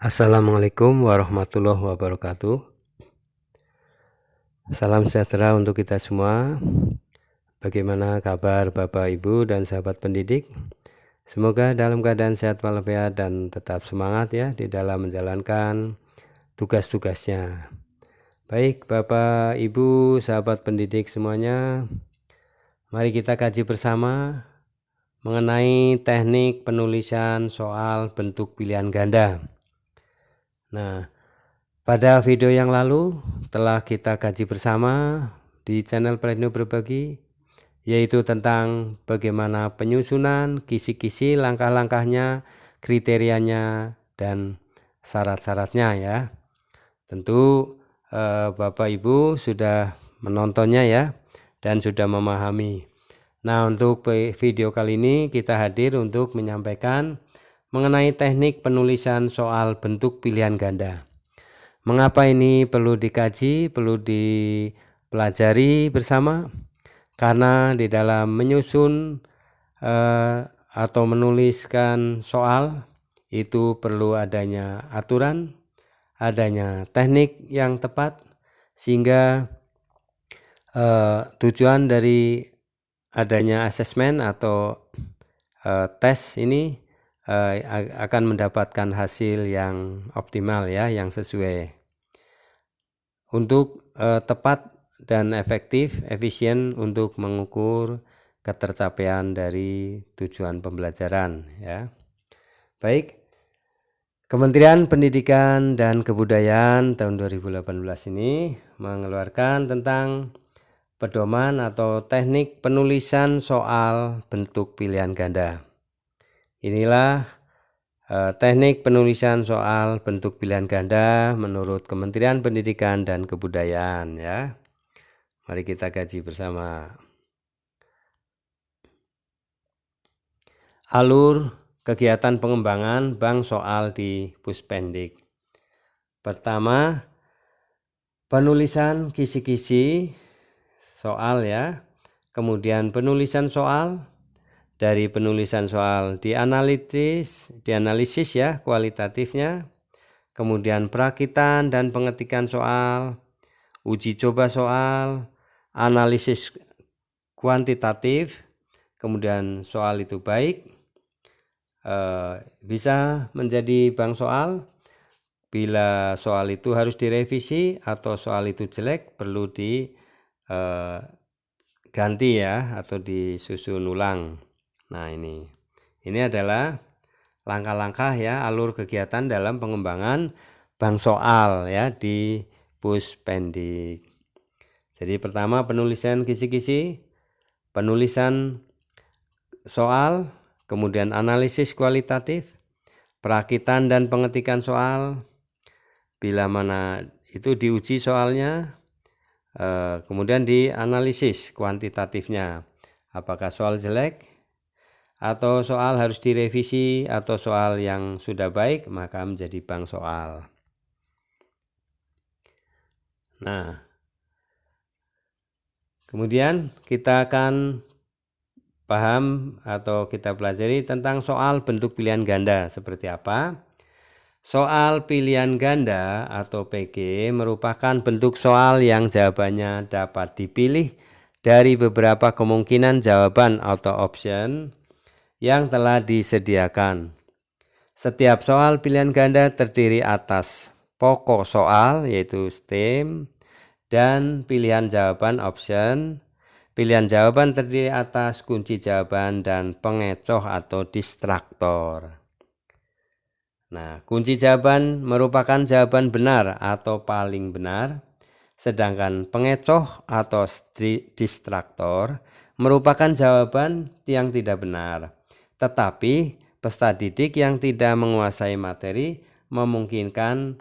Assalamualaikum warahmatullahi wabarakatuh. Salam sejahtera untuk kita semua. Bagaimana kabar Bapak, Ibu, dan sahabat pendidik? Semoga dalam keadaan sehat walafiat dan tetap semangat ya di dalam menjalankan tugas-tugasnya. Baik Bapak, Ibu, sahabat pendidik semuanya, mari kita kaji bersama mengenai teknik penulisan soal bentuk pilihan ganda. Nah, pada video yang lalu telah kita kaji bersama di channel Prajno Berbagi, yaitu tentang bagaimana penyusunan kisi-kisi, langkah-langkahnya, kriterianya, dan syarat-syaratnya ya. Tentu Bapak Ibu sudah menontonnya ya dan sudah memahami. Nah, untuk video kali ini kita hadir untuk menyampaikan mengenai teknik penulisan soal bentuk pilihan ganda. Mengapa ini perlu dikaji, perlu dipelajari bersama? Karena di dalam menyusun atau menuliskan soal itu perlu adanya aturan, adanya teknik yang tepat, sehingga tujuan dari adanya asesmen atau tes ini akan mendapatkan hasil yang optimal ya, yang sesuai. Untuk tepat dan efektif, efisien untuk mengukur ketercapaian dari tujuan pembelajaran ya. Baik, Kementerian Pendidikan dan Kebudayaan tahun 2018 ini mengeluarkan tentang pedoman atau teknik penulisan soal bentuk pilihan ganda. Inilah teknik penulisan soal bentuk pilihan ganda menurut Kementerian Pendidikan dan Kebudayaan ya. Mari kita kaji bersama. Alur kegiatan pengembangan bank soal di Puspendik. Pertama, penulisan kisi-kisi soal ya. Kemudian penulisan soal. Dari penulisan soal dianalisis ya kualitatifnya, kemudian perakitan dan pengetikan soal, uji coba soal, analisis kuantitatif, kemudian soal itu baik, bisa menjadi bank soal bila soal itu harus direvisi atau soal itu jelek perlu diganti ya atau disusun ulang. Nah, ini adalah langkah-langkah ya alur kegiatan dalam pengembangan bank soal ya di Puspendik. Jadi pertama penulisan kisi-kisi, penulisan soal, kemudian analisis kualitatif, perakitan dan pengetikan soal, bila mana itu diuji soalnya, kemudian dianalisis kuantitatifnya, apakah soal jelek, atau soal harus direvisi, atau soal yang sudah baik maka menjadi bank soal. Nah, kemudian kita akan paham atau kita pelajari tentang soal bentuk pilihan ganda seperti apa. Soal pilihan ganda atau PG merupakan bentuk soal yang jawabannya dapat dipilih dari beberapa kemungkinan jawaban atau option yang telah disediakan. Setiap soal pilihan ganda terdiri atas pokok soal yaitu stem dan pilihan jawaban option. Pilihan jawaban terdiri atas kunci jawaban dan pengecoh atau distraktor. Nah, kunci jawaban merupakan jawaban benar atau paling benar, sedangkan pengecoh atau distraktor merupakan jawaban yang tidak benar. Tetapi peserta didik yang tidak menguasai materi memungkinkan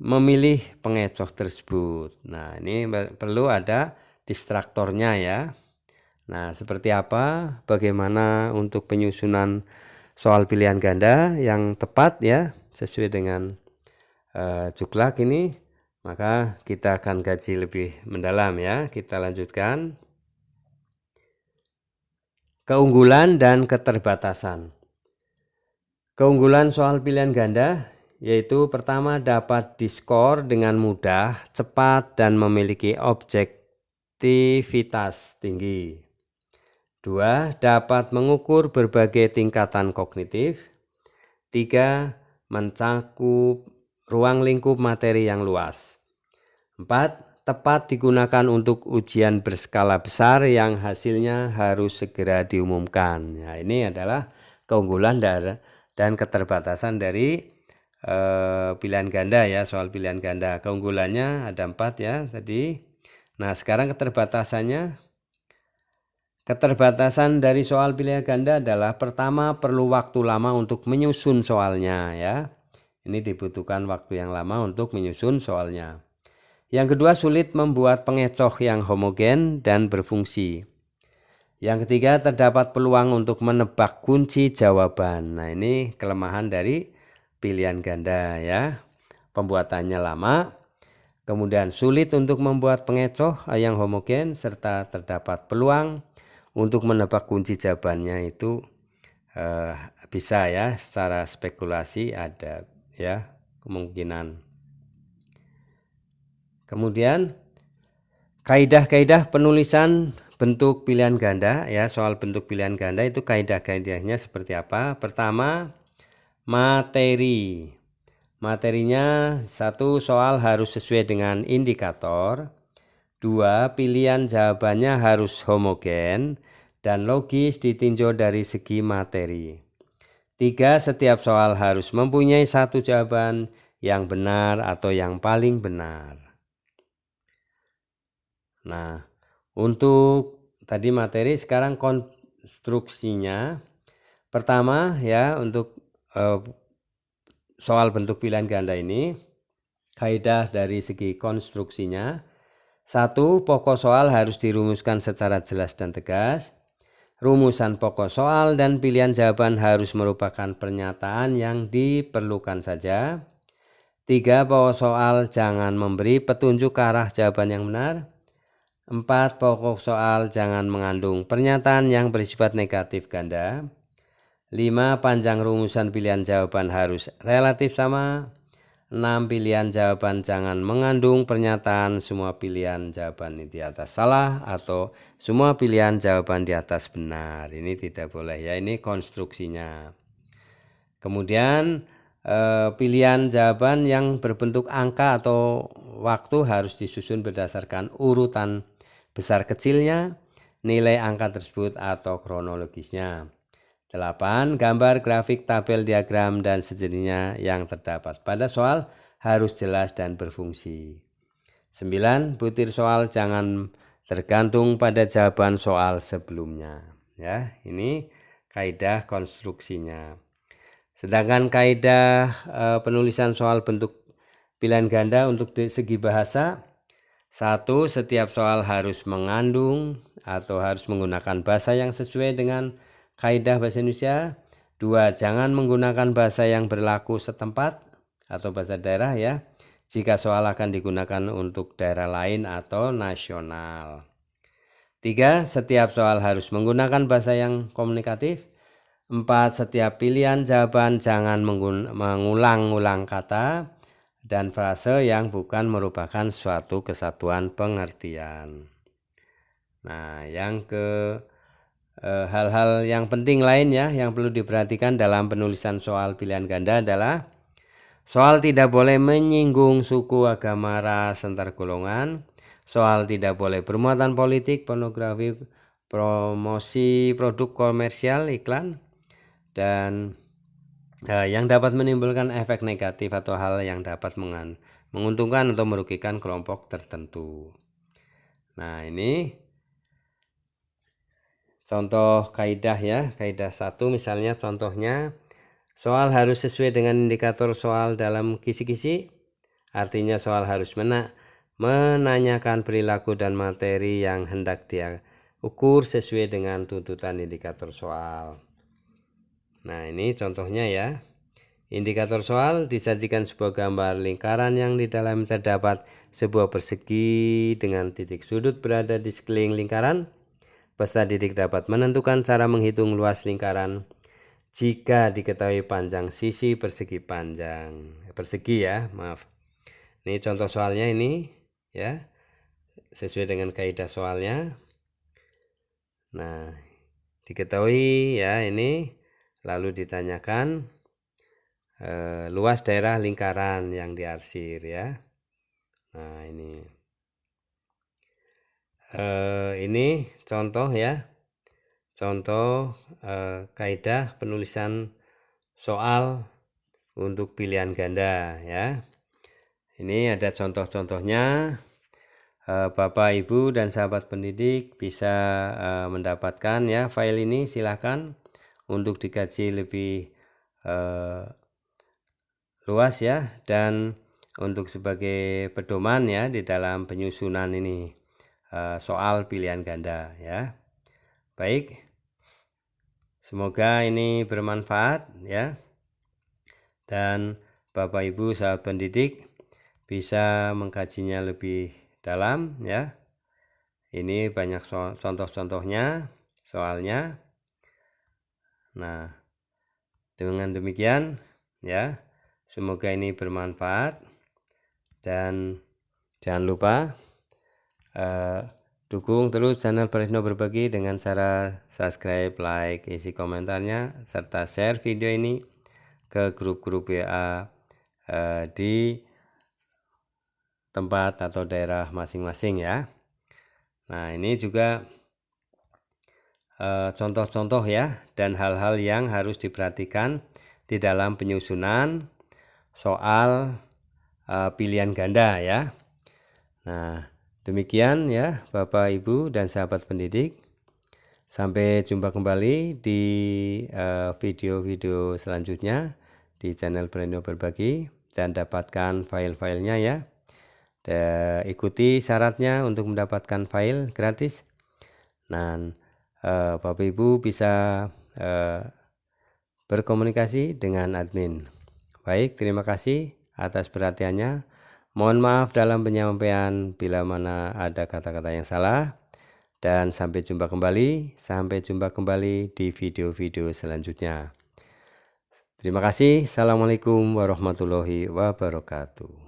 memilih pengecoh tersebut. Nah, ini perlu ada distraktornya ya. Nah, seperti apa? Bagaimana untuk penyusunan soal pilihan ganda yang tepat ya, sesuai dengan juklak ini, maka kita akan kaji lebih mendalam ya. Kita lanjutkan. Keunggulan dan keterbatasan. Keunggulan soal pilihan ganda yaitu pertama dapat diskor dengan mudah, cepat, dan memiliki objektivitas tinggi. 2. Dapat mengukur berbagai tingkatan kognitif. 3. Mencakup ruang lingkup materi yang luas. 4. Tepat digunakan untuk ujian berskala besar yang hasilnya harus segera diumumkan. Nah, ini adalah keunggulan dan keterbatasan dari pilihan ganda ya, soal pilihan ganda. Keunggulannya ada 4 ya tadi. Nah, sekarang keterbatasan dari soal pilihan ganda adalah pertama perlu waktu lama untuk menyusun soalnya ya. Ini dibutuhkan waktu yang lama untuk menyusun soalnya. Yang kedua, sulit membuat pengecoh yang homogen dan berfungsi. Yang ketiga, terdapat peluang untuk menebak kunci jawaban. Nah, ini kelemahan dari pilihan ganda ya. Pembuatannya lama, kemudian sulit untuk membuat pengecoh yang homogen, serta terdapat peluang untuk menebak kunci jawabannya itu bisa ya, secara spekulasi ada ya kemungkinan. Kemudian kaidah-kaidah penulisan bentuk pilihan ganda ya, soal bentuk pilihan ganda itu kaidah-kaidahnya seperti apa? Pertama, materi. Materinya, 1. Soal harus sesuai dengan indikator. 2. Pilihan jawabannya harus homogen dan logis ditinjau dari segi materi. 3. Setiap soal harus mempunyai satu jawaban yang benar atau yang paling benar. Nah, untuk tadi materi, sekarang konstruksinya. Pertama ya, untuk soal bentuk pilihan ganda ini, kaidah dari segi konstruksinya. 1. Pokok soal harus dirumuskan secara jelas dan tegas. Rumusan pokok soal dan pilihan jawaban harus merupakan pernyataan yang diperlukan saja. 3. Pokok soal jangan memberi petunjuk ke arah jawaban yang benar. 4. Pokok soal jangan mengandung pernyataan yang bersifat negatif ganda. 5. Panjang rumusan pilihan jawaban harus relatif sama. 6. Pilihan jawaban jangan mengandung pernyataan semua pilihan jawaban di atas salah atau semua pilihan jawaban di atas benar. Ini tidak boleh ya, ini konstruksinya. Kemudian pilihan jawaban yang berbentuk angka atau waktu harus disusun berdasarkan urutan besar kecilnya, nilai angka tersebut atau kronologisnya. 8. Gambar, grafik, tabel, diagram, dan sejenisnya yang terdapat pada soal harus jelas dan berfungsi. 9. Butir soal jangan tergantung pada jawaban soal sebelumnya. Ya, ini kaidah konstruksinya. Sedangkan kaidah penulisan soal bentuk pilihan ganda untuk segi bahasa. 1. Setiap soal harus mengandung atau harus menggunakan bahasa yang sesuai dengan kaidah bahasa Indonesia. 2. Jangan menggunakan bahasa yang berlaku setempat atau bahasa daerah ya, jika soal akan digunakan untuk daerah lain atau nasional. 3. Setiap soal harus menggunakan bahasa yang komunikatif. 4. Setiap pilihan jawaban jangan mengulang-ulang kata dan frase yang bukan merupakan suatu kesatuan pengertian. Nah, yang hal-hal yang penting lain ya yang perlu diperhatikan dalam penulisan soal pilihan ganda adalah soal tidak boleh menyinggung suku, agama, ras, antar golongan. Soal tidak boleh bermuatan politik, pornografi, promosi produk komersial, iklan, dan yang dapat menimbulkan efek negatif atau hal yang dapat menguntungkan atau merugikan kelompok tertentu. Nah, ini contoh kaidah ya, kaidah 1 misalnya contohnya, soal harus sesuai dengan indikator soal dalam kisi-kisi. Artinya soal harus menanyakan perilaku dan materi yang hendak dia ukur sesuai dengan tuntutan indikator soal. Nah, ini contohnya ya. Indikator soal disajikan sebuah gambar lingkaran yang di dalam terdapat sebuah persegi dengan titik sudut berada di sekeliling lingkaran. Peserta didik dapat menentukan cara menghitung luas lingkaran. jika diketahui panjang sisi persegi ya, maaf. Ini contoh soalnya ini ya, sesuai dengan kaidah soalnya. Nah, diketahui ya ini, lalu ditanyakan luas daerah lingkaran yang diarsir ya. Nah, ini contoh ya, contoh kaidah penulisan soal untuk pilihan ganda ya. Ini ada contoh-contohnya. Bapak, Ibu, dan sahabat pendidik bisa mendapatkan ya file ini, silahkan untuk dikaji lebih luas ya, dan untuk sebagai pedoman ya di dalam penyusunan ini soal pilihan ganda ya. Baik, semoga ini bermanfaat ya, dan Bapak, Ibu, sahabat pendidik bisa mengkajinya lebih dalam ya. Ini banyak contoh-contohnya soalnya. Nah, dengan demikian ya, semoga ini bermanfaat, dan jangan lupa dukung terus channel Prasetyo Berbagi dengan cara subscribe, like, isi komentarnya, serta share video ini ke grup-grup WA di tempat atau daerah masing-masing ya. Nah, ini juga contoh-contoh ya, dan hal-hal yang harus diperhatikan di dalam penyusunan soal pilihan ganda ya. Nah, demikian ya Bapak, Ibu, dan sahabat pendidik. Sampai jumpa kembali di video-video selanjutnya di channel Prasetyo Berbagi, dan dapatkan file-filenya ya. Ikuti syaratnya untuk mendapatkan file gratis. Dan Bapak, Ibu bisa berkomunikasi dengan admin. Baik, terima kasih atas perhatiannya. Mohon maaf dalam penyampaian bila mana ada kata-kata yang salah, dan sampai jumpa kembali di video-video selanjutnya. Terima kasih. Assalamualaikum warahmatullahi wabarakatuh.